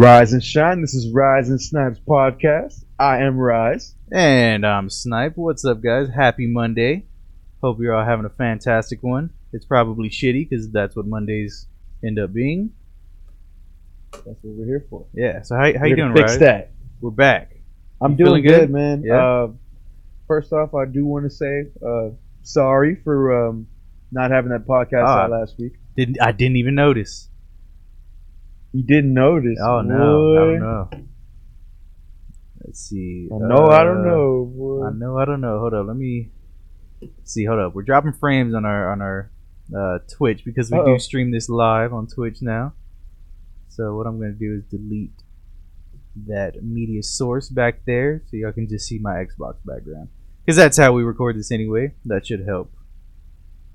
Rise and shine. This is Rise and Snipes podcast. I am Rise. And I'm Snipe. What's up, guys? Happy Monday. Hope you're all having a fantastic one. It's probably shitty because that's what Mondays end up being. That's what we're here for. Yeah. So how you doing, fix Rise? that. We're back. I'm You doing feeling good, man. Yeah? First off, I do want to say sorry for not having that podcast out last week. I didn't even notice. You didn't notice. Oh no, boy. I don't know. Let's see. I don't know, boy. I don't know. Hold up, let me see. Hold up, we're dropping frames on our Twitch because we do stream this live on Twitch now. So what I'm gonna do is delete that media source back there, so y'all can just see my Xbox background. Because that's how we record this anyway. That should help.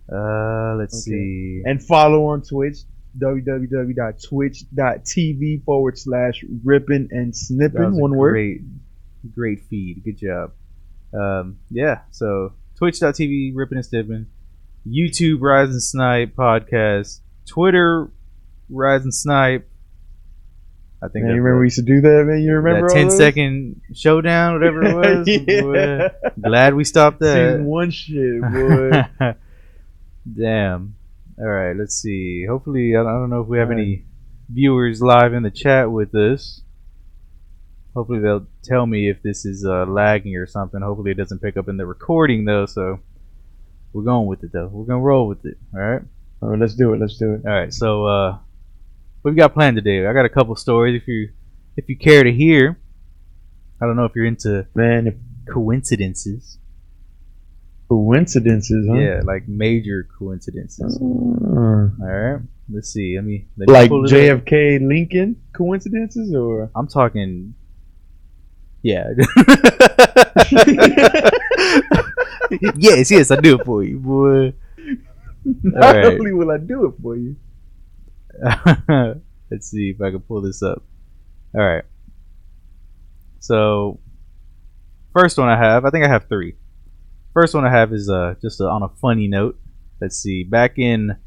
Let's see. And follow on Twitch. www.twitch.tv/rippin' and snippin'. One word. Great feed. Good job. Yeah. So twitch.tv rippin' and snippin', YouTube Rise and Snipe podcast, Twitter Rise and Snipe. I think. Man, you remember we used to do that, man? You remember that all 10-second showdown, whatever it was. Yeah. Boy. Glad we stopped that. Season 1 shit, boy. Damn. All right, let's see. Hopefully, I don't know if we have any viewers live in the chat with us. Hopefully, they'll tell me if this is lagging or something. Hopefully, it doesn't pick up in the recording, though. So, we're going with it, though. We're going to roll with it. All right? All right, let's do it. All right, so what we got planned today? I got a couple stories if you care to hear. I don't know if you're into coincidences. Coincidences, huh? Yeah, like major coincidences. All right, let's see. Let me like JFK Lincoln coincidences, or I'm talking. Yeah. yes, I do it for you, boy. Not only will I do it for you. Let's see if I can pull this up. All right. So, first one I think I have three. First one I have is just on a funny note. Let's see. Back in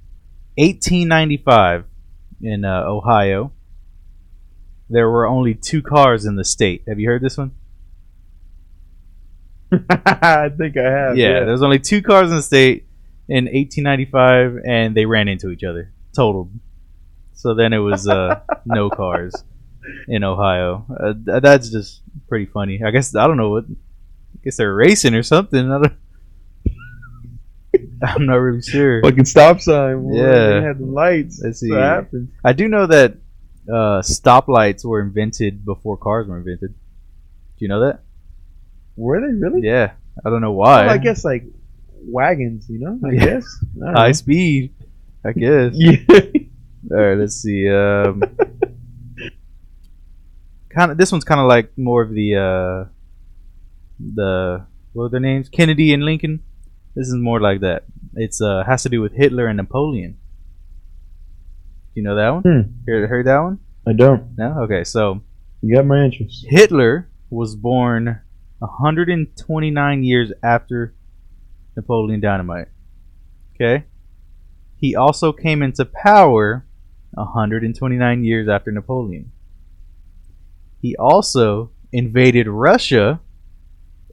1895 in Ohio, there were only 2 cars in the state. Have you heard this one? I think I have. Yeah, there was only 2 cars in the state in 1895, and they ran into each other. Totaled. So then it was no cars in Ohio. That's just pretty funny. I guess, I don't know what. I guess they're racing or something. I'm not really sure. Fucking stop sign. Boy. Yeah. They had the lights. Let's see. What happened? I do know that stoplights were invented before cars were invented. Do you know that? Were they really? Yeah. I don't know why. Well, I guess like wagons, you know? I guess. I High know. speed, I guess. Yeah. All right, let's see. This one's kind of like more of the what are their names? Kennedy and Lincoln. This is more like that. It's has to do with Hitler and Napoleon. You know that one? Heard that one? I don't. No? Okay, so You got my interest. Hitler was born 129 years after Napoleon Dynamite. Okay? He also came into power 129 years after Napoleon. He also invaded Russia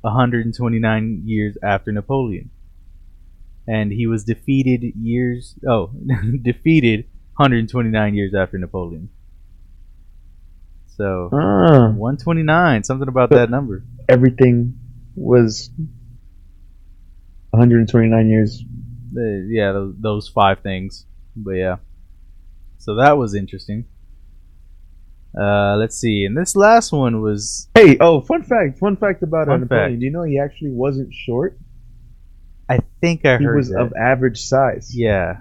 129 years after Napoleon. And he was defeated defeated 129 years after Napoleon. So 129, something about that number. Everything was 129 years. Yeah, those 5 things. But yeah. So that was interesting. Let's see. And this last one was... Hey, fun fact about Napoleon. fact. Do you know he actually wasn't short? I think I heard He was that. of average size. Yeah.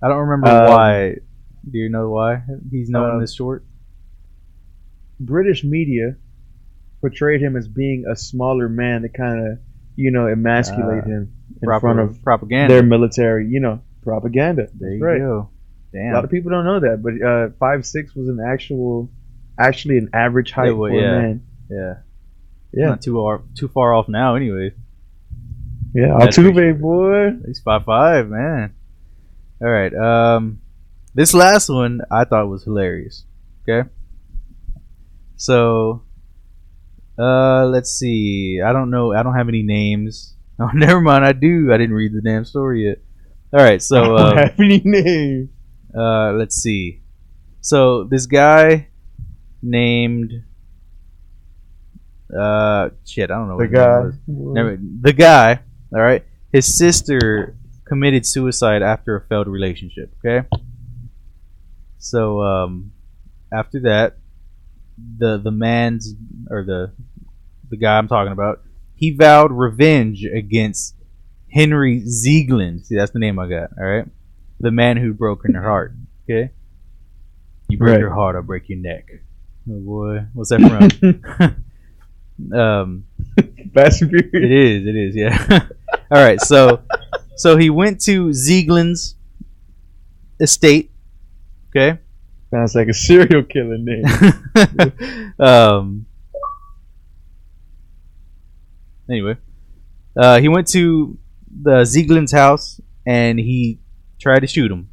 I don't remember why. Do you know why he's known as short? British media portrayed him as being a smaller man to kind of, emasculate him in front of propaganda. Their military, propaganda. There you right. go. Damn. A lot of people don't know that, but 5'6" was actually an average height for a man. Yeah. Yeah. Not too far off now, anyway. Yeah, Altuve, boy. He's 5'5", man. All right. This last one I thought was hilarious. Okay, so let's see. I don't know. I don't have any names. Oh, never mind. I do. I didn't read the damn story yet. All right, I so don't have any name. let's see. So this guy named shit. I don't know what The his name guy. was. Never, the guy. All right. His sister committed suicide after a failed relationship. Okay. So after that, the man's or the guy I'm talking about, he vowed revenge against Henry Ziegland. See, that's the name I got. All right, the man who broke her heart. Okay, you break Right. her heart, I'll break your neck. Oh boy, what's that from? Fast and It Furious. is. It is. Yeah. All right. So he went to Ziegland's estate. Okay. Sounds like a serial killer name. um. Anyway, he went to the Ziegland's house and he tried to shoot him,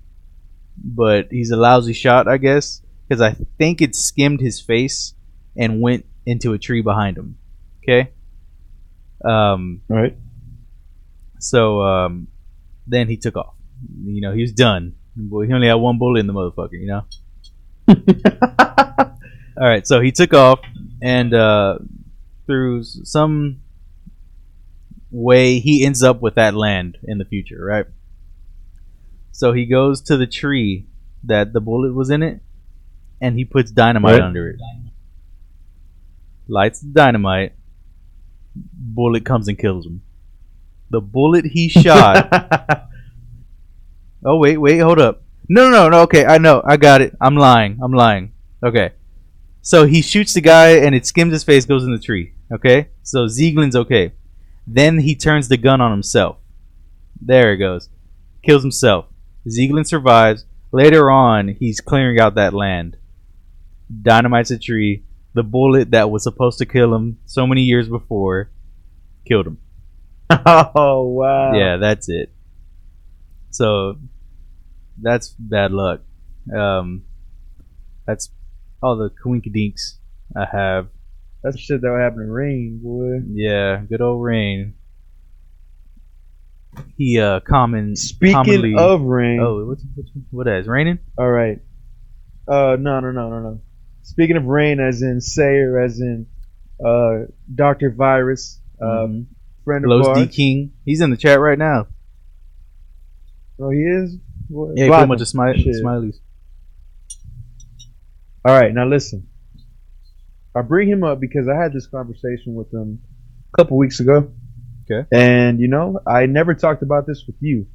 but he's a lousy shot, I guess, because I think it skimmed his face and went into a tree behind him. Okay. Right. So then he took off. You know, he was done. Boy, he only had one bullet in the motherfucker. You know. All right, so he took off, and through some way, he ends up with that land in the future, right? So he goes to the tree that the bullet was in it, and he puts dynamite Right. under it. Lights the dynamite. Bullet comes and kills him. The bullet he shot. Oh wait, hold up. No. Okay, I know, I got it. I'm lying. Okay, so he shoots the guy, and it skims his face, goes in the tree. Okay, so Ziegland's okay. Then he turns the gun on himself. There it goes. Kills himself. Ziegland survives. Later on, he's clearing out that land. Dynamites a tree. The bullet that was supposed to kill him so many years before killed him. Oh wow. Yeah, that's it. So that's bad luck. That's all the coinkydinks I have. That's shit that would happen in Rain, boy. Yeah, good old Rain. He Speaking commonly. of Rain. Oh, what is raining? All right. No. Speaking of Rain, as in Sayer, as in Dr. Virus, friend of Slowest D ours. King. He's in the chat right now. Oh, he is? What? Yeah, he put a bunch of smileys. All right, now listen. I bring him up because I had this conversation with him a couple weeks ago. Okay. And, I never talked about this with you.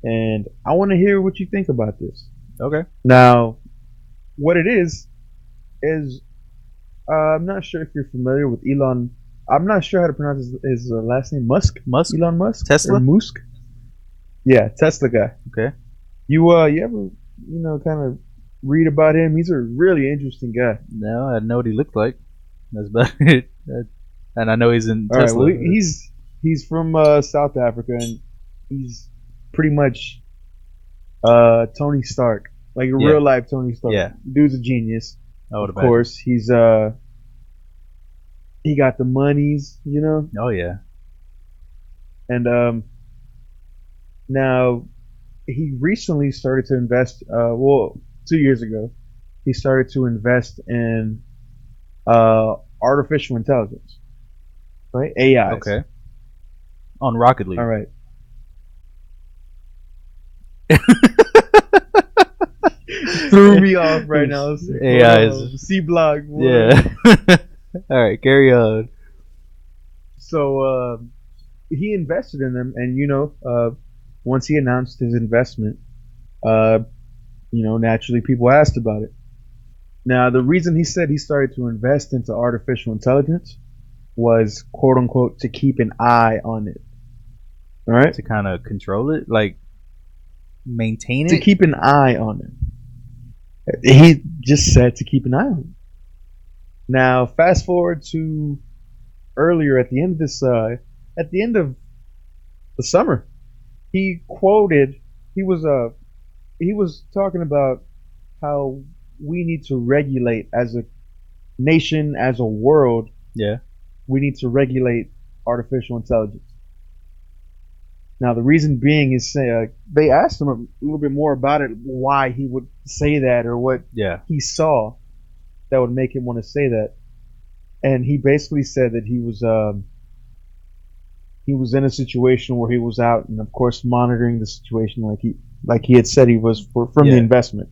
And I want to hear what you think about this. Okay. Now, what it is I'm not sure if you're familiar with Elon. I'm not sure how to pronounce his last name. Musk? Elon Musk? Tesla? Or Musk? Yeah, Tesla guy. Okay. You ever, kind of read about him? He's a really interesting guy. No, I know what he looked like. That's about it. And I know he's in All Tesla. right, well, he's from South Africa, and he's pretty much Tony Stark, like a real life Tony Stark. Yeah. Dude's a genius. Of course, he's he got the monies, Oh yeah. and now he recently started to invest. 2 years ago, he started to invest in artificial intelligence, right? AI. Okay. On Rocket League. All right. Threw me off right now. AI is C block. Yeah. All right, carry on. So he invested in them, and once he announced his investment, naturally people asked about it. Now, the reason he said he started to invest into artificial intelligence was, quote unquote, to keep an eye on it. All right? To kind of control it, like maintain it. To keep an eye on it. He just said to keep an eye on it. Now, fast forward to earlier at the end of the summer, he was talking about how we need to regulate as a nation, as a world. Yeah. We need to regulate artificial intelligence. Now, the reason being is they asked him a little bit more about it, why he would say that, or what Yeah. he saw that would make him want to say that. And he basically said that he was in a situation where he was out, and of course monitoring the situation like he had said he was from the Yeah. investment,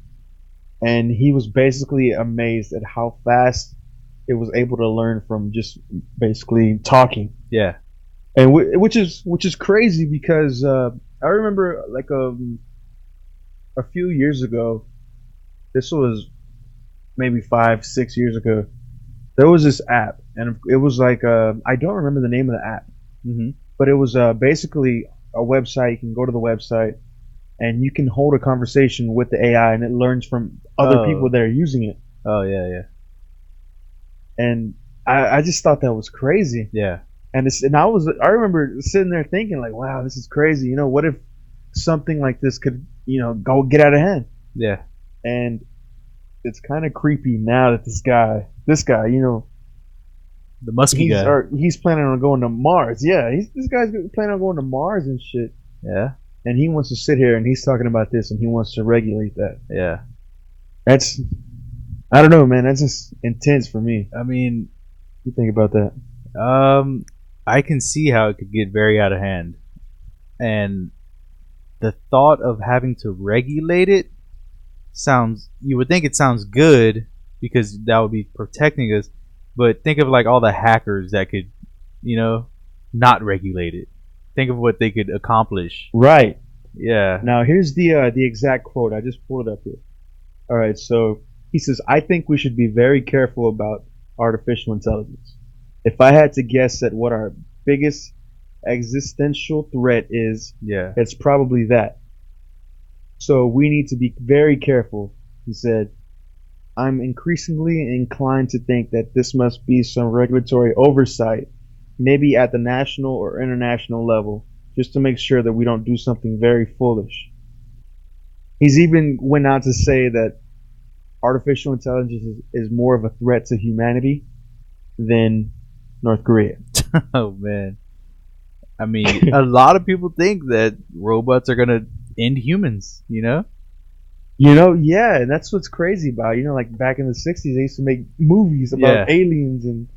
and he was basically amazed at how fast it was able to learn from just basically talking. Yeah. And which is crazy because I remember like a few years ago, this was maybe 5 6 years ago. There was this app, and it was like I don't remember the name of the app, Mm-hmm. but it was basically a website. You can go to the website and you can hold a conversation with the AI, and it learns from other people Oh. that are using it. Oh yeah. Yeah. And I just thought that was crazy. Yeah. And I remember sitting there thinking like, wow, this is crazy. You know, what if something like this could go get out of hand? Yeah. And it's kind of creepy now that this guy, The musky guy. he's planning on going to Mars. Yeah, this guy's planning on going to Mars and shit. Yeah. And he wants to sit here and he's talking about this and he wants to regulate that. Yeah. That's I don't know, man. That's just intense for me. I mean, You think about that? I can see how it could get very out of hand, and the thought of having to regulate it sounds. You would think it sounds good because that would be protecting us, but think of like all the hackers that could, you know, not regulate it. Think of what they could accomplish. Right. Yeah. Now here's the exact quote. I just pulled it up here. All right. So he says, "I think we should be very careful about artificial intelligence. If I had to guess at what our biggest existential threat is, Yeah. it's probably that. So we need to be very careful," he said. "I'm increasingly inclined to think that this must be some regulatory oversight, maybe at the national or international level, just to make sure that we don't do something very foolish." He's even went on to say that artificial intelligence is more of a threat to humanity than North Korea. Oh man. I mean, a lot of people think that robots are gonna end humans. You know? Yeah, and that's what's crazy about like back in the '60s, they used to make movies about Yeah. aliens and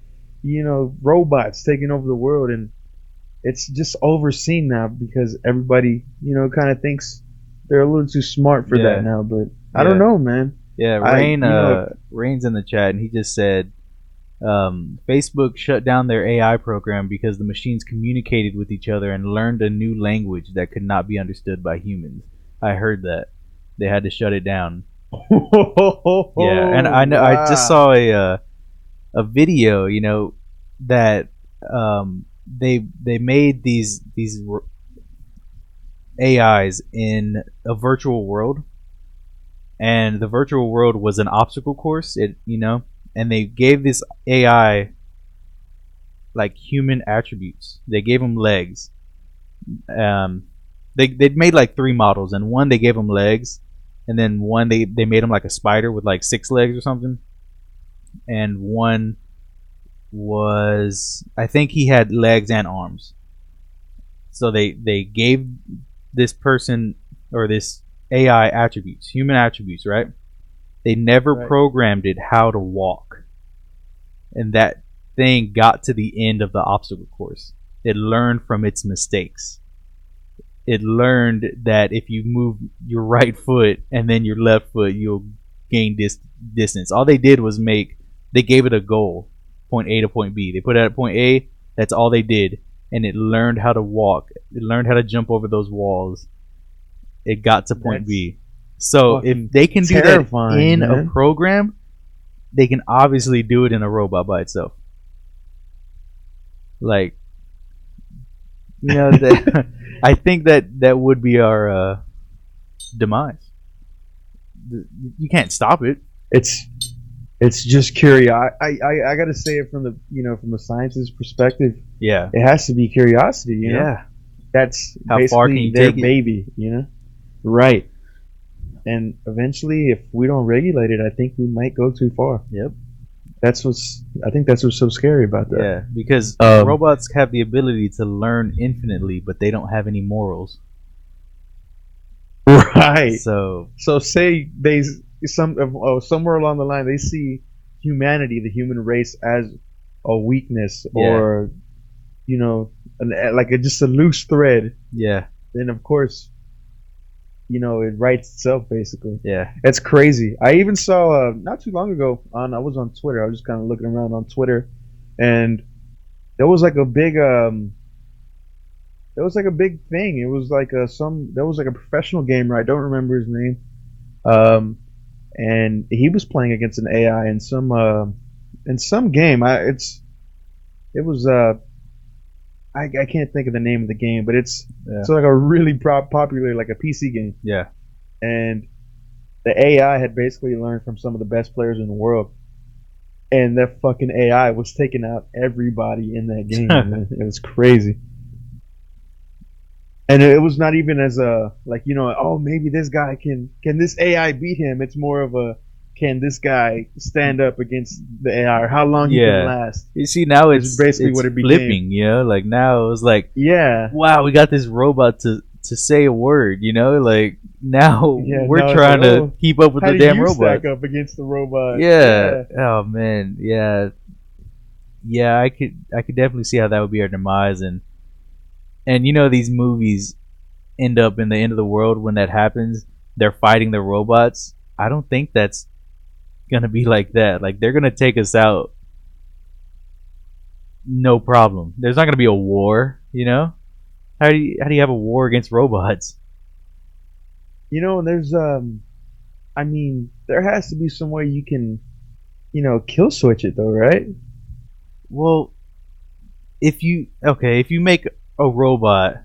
robots taking over the world, and it's just overseen now because everybody kind of thinks they're a little too smart for Yeah. that now. But I Yeah. don't know, man. Yeah. Rain's in the chat, and he just said Facebook shut down their AI program because the machines communicated with each other and learned a new language that could not be understood by humans. I heard that they had to shut it down. Yeah, and I know I just saw a video, that they made these AIs in a virtual world, and the virtual world was an obstacle course. And they gave this AI like human attributes. They gave them legs. They made like 3 models, and one they gave them legs, and then one they made him like a spider with like 6 legs or something, and one was, I think he had legs and arms. So they gave this person or this AI attributes, human attributes, right? They never Right. programmed it how to walk, and that thing got to the end of the obstacle course. It learned from its mistakes. It learned that if you move your right foot and then your left foot, you'll gain distance. All they did was they gave it a goal, point A to point B. They put it at point A, that's all they did, and it learned how to walk. It learned how to jump over those walls. It got to point That's B. So if they can do that terrifying, in man. a program, they can obviously do it in a robot by itself. Like, I think that would be our demise. You can't stop it. It's just curious. I gotta say it from from a scientist's perspective. Yeah. It has to be curiosity. You know, Yeah. that's How basically far can you their take it? baby. Right. And eventually, if we don't regulate it, I think we might go too far. Yep. I think that's what's so scary about that. Yeah, because robots have the ability to learn infinitely, but they don't have any morals. Right. So Say they somewhere along the line they see humanity, the human race, as a weakness, or just a loose thread. Yeah. Then of course, it writes itself basically. Yeah. It's crazy. I even saw not too long ago I was on Twitter. I was just kind of looking around on Twitter, and there was like a big thing. It was like there was like a professional gamer. I don't remember his name. And he was playing against an AI in some game. It was I can't think of the name of the game, but it's like a really popular like a PC game. Yeah. And the AI had basically learned from some of the best players in the world, and that fucking AI was taking out everybody in that game. It was crazy. And it was not even as a oh, maybe this guy can this AI beat him. It's more of a, can this guy stand up against the AI, or how long he can last. You see, now it's basically what it became. flipping, like now it's like, yeah, wow, we got this robot to say a word, like now we're trying to keep up with the damn robot. Stack up against the robot. Yeah. Oh man. Yeah. I could definitely see how that would be our demise. And these movies end up in the end of the world. When that happens, they're fighting the robots. I don't think that's gonna be like that. Like, they're gonna take us out, no problem. There's not gonna be a war. How do you have a war against robots? There's I mean, there has to be some way you can kill switch it though, right? Well, if you make a robot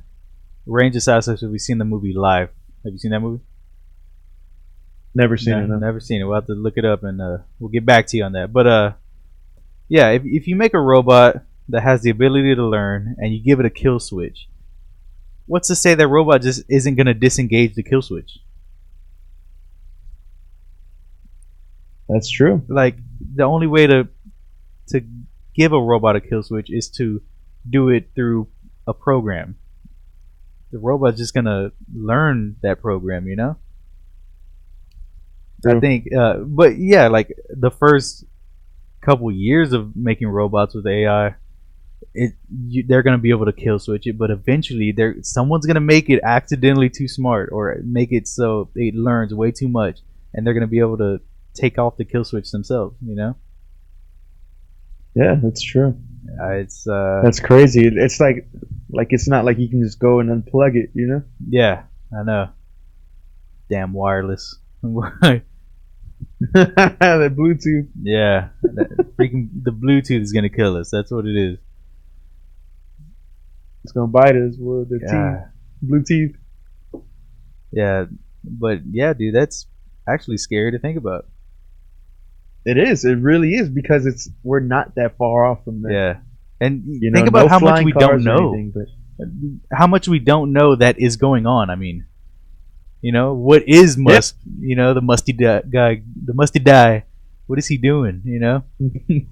range aside, such as we've seen the movie Live. Have you seen that movie? Never seen it. No. Never seen it. We'll have to look it up, and we'll get back to you on that. But yeah, if you make a robot that has the ability to learn and you give it a kill switch, what's to say that robot just isn't going to disengage the kill switch? That's true. Like, the only way to give a robot a kill switch is to do it through a program. The robot's just gonna learn that program, True. I think, but yeah, like the first couple years of making robots with AI, they're gonna be able to kill switch it, but eventually, someone's gonna make it accidentally too smart, or make it so it learns way too much, and they're gonna be able to take off the kill switch themselves. Yeah, that's true. That's crazy. It's like it's not like you can just go and unplug it, Yeah, I know. Damn wireless. The Bluetooth. Yeah, the Bluetooth is gonna kill us. That's what it is. It's gonna bite us with the teeth. Bluetooth. Yeah, but yeah, dude, that's actually scary to think about. It is. It really is, because we're not that far off from that. Yeah, and think about how much we don't know. How much we don't know that is going on. I mean, what is Musk? Yep. The musty guy, the musty die. What is he doing?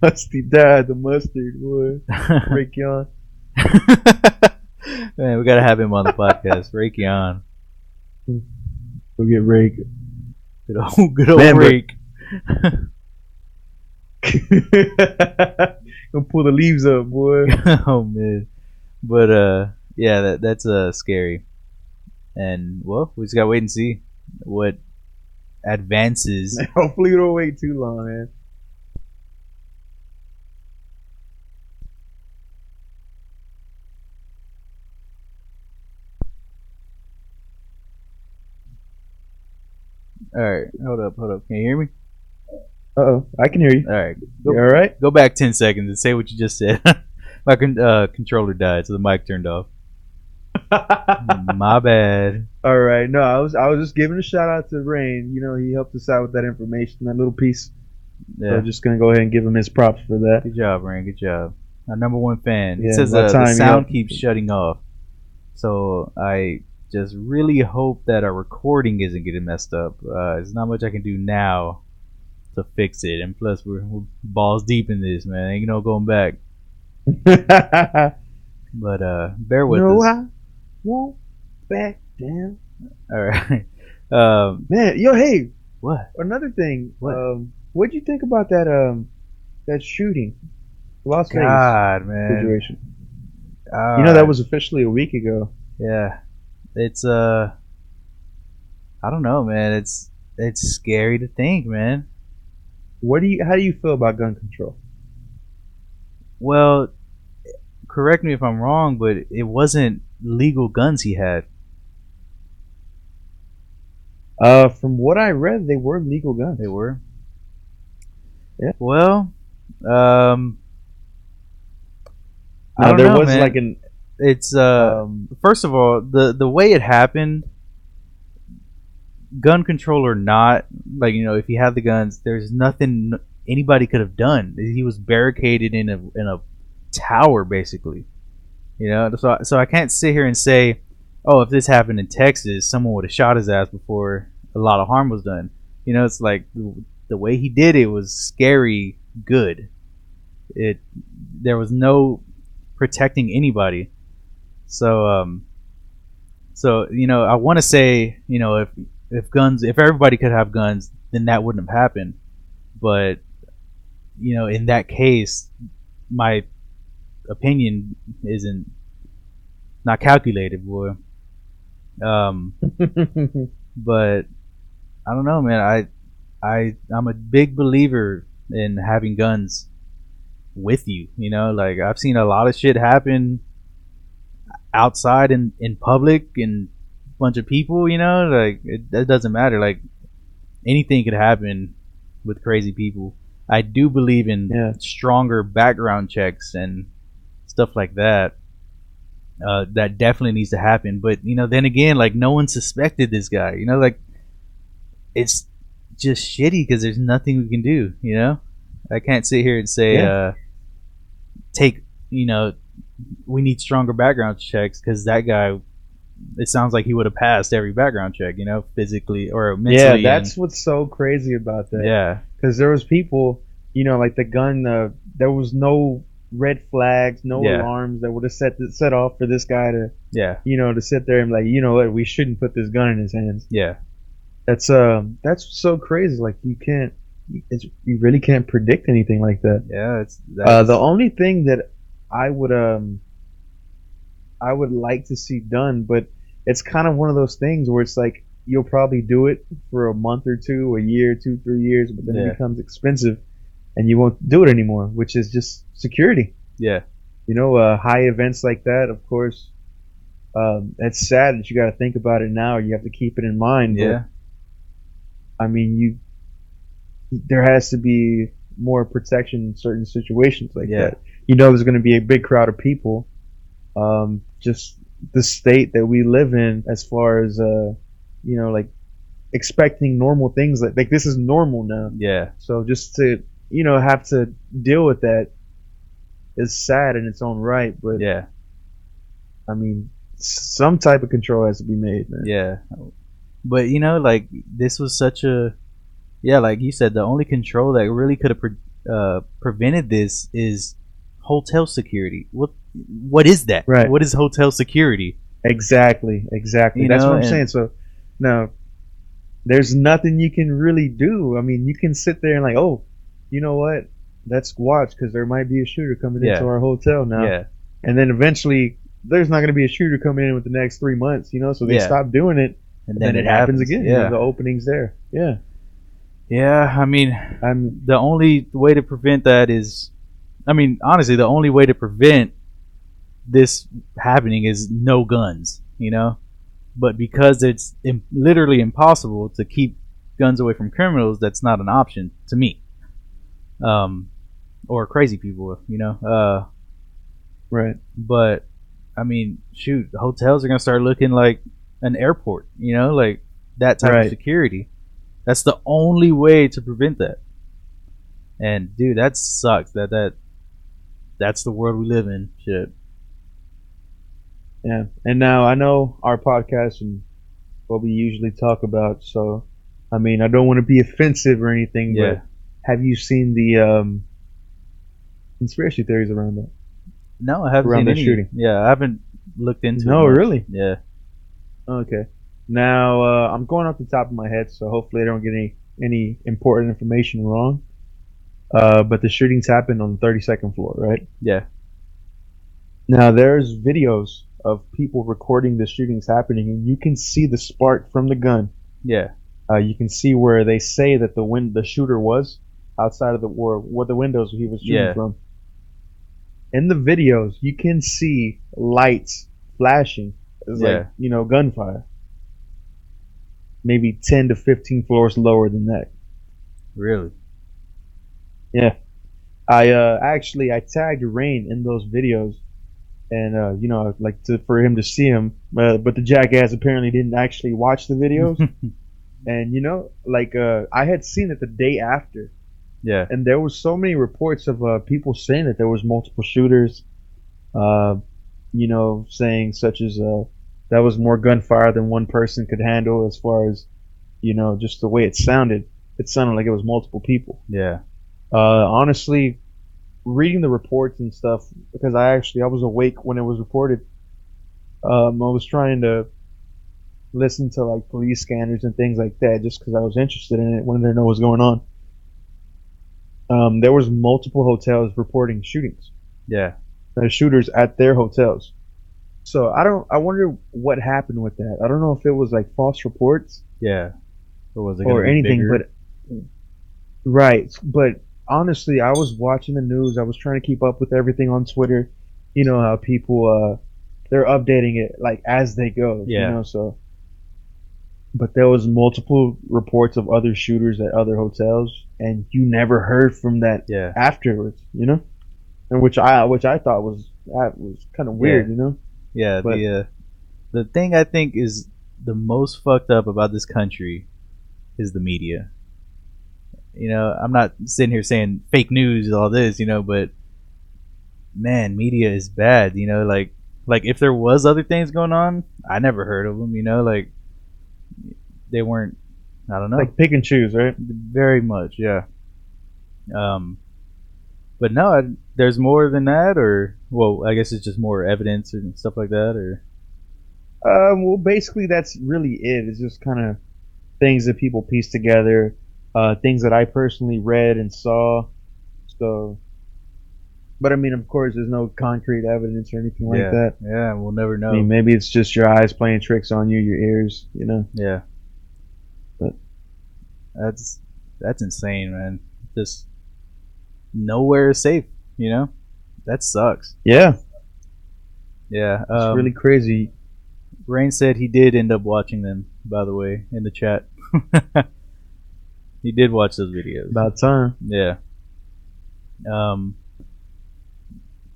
Musty die, the mustard boy. Raytheon. Man, we gotta have him on the podcast. Raytheon. Go get Rake. Good old Rake. Gonna pull the leaves up, boy. Oh man, but yeah, that's scary. And well, we just gotta wait and see what advances. Hopefully, we don't wait too long, man. All right, hold up. Can you hear me? Uh-oh, I can hear you. All right, you all right? Go back 10 seconds and say what you just said. My controller died, so the mic turned off. My bad. All right, no, I was just giving a shout out to Rain. He helped us out with that information, that little piece. Yeah. So I'm just gonna go ahead and give him his props for that. Good job, Rain. Good job. Our number one fan. It says the sound keeps shutting off, so I just really hope that our recording isn't getting messed up. There's not much I can do now to fix it, and plus we're balls deep in this, man. Ain't no going back. But bear with No, us. I won't back down. All right. Man, yo, hey, What? another thing. What? What'd you think about that shooting, Las Vegas God, man. situation? You know that was officially a week ago. Yeah. It's I don't know, man. It's scary to think, man. How do you feel about gun control? Well, correct me if I'm wrong, but it wasn't legal guns he had. From what I read, they were legal guns. They were. Yeah. Well, I Now don't there know, was man. like an It's um, first of all, the way it happened, gun control or not, like, if he had the guns, there's nothing anybody could have done. He was barricaded in a tower, basically. So I can't sit here and say, oh, if this happened in Texas, someone would have shot his ass before a lot of harm was done. It's like the way he did it was scary good. There was no protecting anybody. So I want to say, if everybody could have guns, then that wouldn't have happened. But in that case, my opinion isn't not calculated, boy. But I don't know, man. I'm a big believer in having guns with you. Like, I've seen a lot of shit happen outside in public and a bunch of people. Like, that doesn't matter. Like, anything could happen with crazy people. I do believe in stronger background checks and stuff like that. That definitely needs to happen. But then again, like, no one suspected this guy. Like, it's just shitty because there's nothing we can do. I can't sit here and say take we need stronger background checks because that guy. It sounds like he would have passed every background check, physically or mentally. Yeah, that's what's so crazy about that. Yeah, because there was people, like the gun. There was no red flags, no alarms that would have set off for this guy to, to sit there and be like, what, we shouldn't put this gun in his hands. Yeah, that's so crazy. Like, you really can't predict anything like that. Yeah, the only thing that I would like to see done, but it's kind of one of those things where it's like you'll probably do it for a month or two, a year, 2-3 years, but then it becomes expensive and you won't do it anymore, which is just security. Yeah. High events like that, of course, it's sad that you got to think about it now. You have to keep it in mind. Yeah. But, I mean, there has to be more protection in certain situations like that. There's going to be a big crowd of people. Just the state that we live in, as far as like expecting normal things like this is normal now. Yeah. So just to have to deal with that is sad in its own right. But yeah, I mean, some type of control has to be made, man. Yeah. But like, this was such a like you said, the only control that really could have prevented this is hotel security. What is that? Right. What is hotel security? Exactly. That's what I'm saying. So now there's nothing you can really do. I mean, you can sit there and like, oh, you know what? Let's watch because there might be a shooter coming into our hotel now. Yeah. And then eventually there's not going to be a shooter coming in with the next 3 months, so they stop doing it. And then it happens again. Yeah. The opening's there. Yeah. Yeah. I mean, the only way to prevent that is, honestly, the only way to prevent this happening is no guns, but because it's literally impossible to keep guns away from criminals, that's not an option to me, or crazy people, right. But shoot, hotels are gonna start looking like an airport, like that type of security. That's the only way to prevent that. And dude, that sucks. That's the world we live in. Shit. Yeah. And now I know our podcast and what we usually talk about. So, I mean, I don't want to be offensive or anything, Yeah. but have you seen the conspiracy theories No, I haven't around seen that any. shooting? Yeah, I haven't looked into it No, much. really? Yeah. Okay. Now, I'm going off the top of my head, so hopefully I don't get any important information wrong. But the shootings happened on the 32nd floor, right? Yeah. Now, there's videos of people recording the shootings happening, and you can see the spark from the gun. Yeah. You can see where they say that the shooter was outside of the or what the windows he was shooting Yeah. from. In the videos, you can see lights flashing. It's like Yeah. gunfire. Maybe 10 to 15 floors lower than that. Really. Yeah, I tagged Rain in those videos, and like for him to see him, but the jackass apparently didn't actually watch the videos. And like I had seen it the day after, Yeah. and there was so many reports of people saying that there was multiple shooters. Uh, saying such as that was more gunfire than one person could handle, as far as just the way it sounded. It sounded like it was multiple people. Yeah. Honestly, reading the reports and stuff, because I was awake when it was reported. I was trying to listen to like police scanners and things like that, just because I was interested in it, wanted to know what's going on. There was multiple hotels reporting shootings. Yeah. Shooters at their hotels. So I wonder what happened with that. I don't know if it was like false reports Yeah. Or was it going to or be anything, bigger? but right. But honestly, I was watching the news. I was trying to keep up with everything on Twitter. You know how people they're updating it like as they go. Yeah. So. But there was multiple reports of other shooters at other hotels, and you never heard from that Yeah. afterwards. And which I thought was kind of Yeah. weird. Yeah. But The thing I think is the most fucked up about this country is the media. I'm not sitting here saying fake news and all this, but man, media is bad. Like if there was other things going on, I never heard of them. Like they weren't. I don't know. like pick and choose, right? Very much, yeah. Um, but no, there's more than that, or well, I guess it's just more evidence and stuff like that, or Well, basically that's really it. It's just kind of things that people piece together, things that I personally read and saw. So, but I mean, of course, there's no concrete evidence or anything like yeah, that. yeah. We'll never I mean, know. maybe it's just your eyes playing tricks on you, your ears. Yeah, But that's insane, man. Just nowhere is safe. That sucks. yeah, Yeah. it's really crazy. Rain said he did end up watching them. By the way, in the chat, he did watch those videos. About time. Yeah.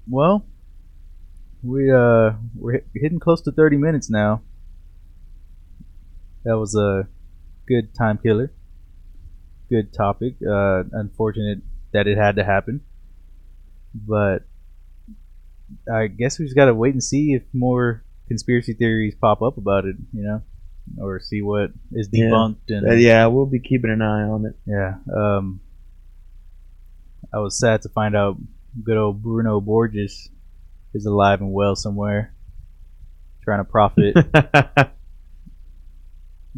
Well, we're hitting close to 30 minutes now. That was a good time killer. Good topic. Unfortunate that it had to happen, but I guess we just gotta wait and see if more conspiracy theories pop up about it. Or see what is debunked and Yeah, we'll be keeping an eye on it. yeah. I was sad to find out good old Bruno Borges is alive and well somewhere, trying to profit.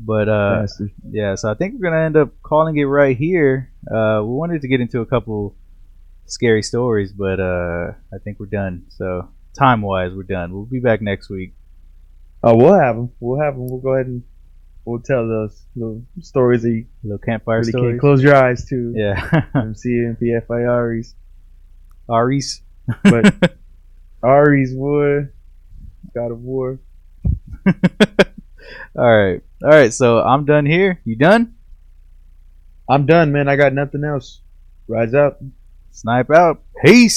But Bastard. yeah, so I think we're gonna end up calling it right here. We wanted to get into a couple scary stories, but I think we're done. So time wise, we're done. We'll be back next week. Oh, we'll have them. We'll have them. We'll go ahead and we'll tell those little stories that you Little campfire really stories. can't close your eyes to. Yeah. MCMPFIRs. Aries. But Aries would. God of War. All right. So I'm done here. You done? I'm done, man. I got nothing else. Rise up. Snipe out. Peace.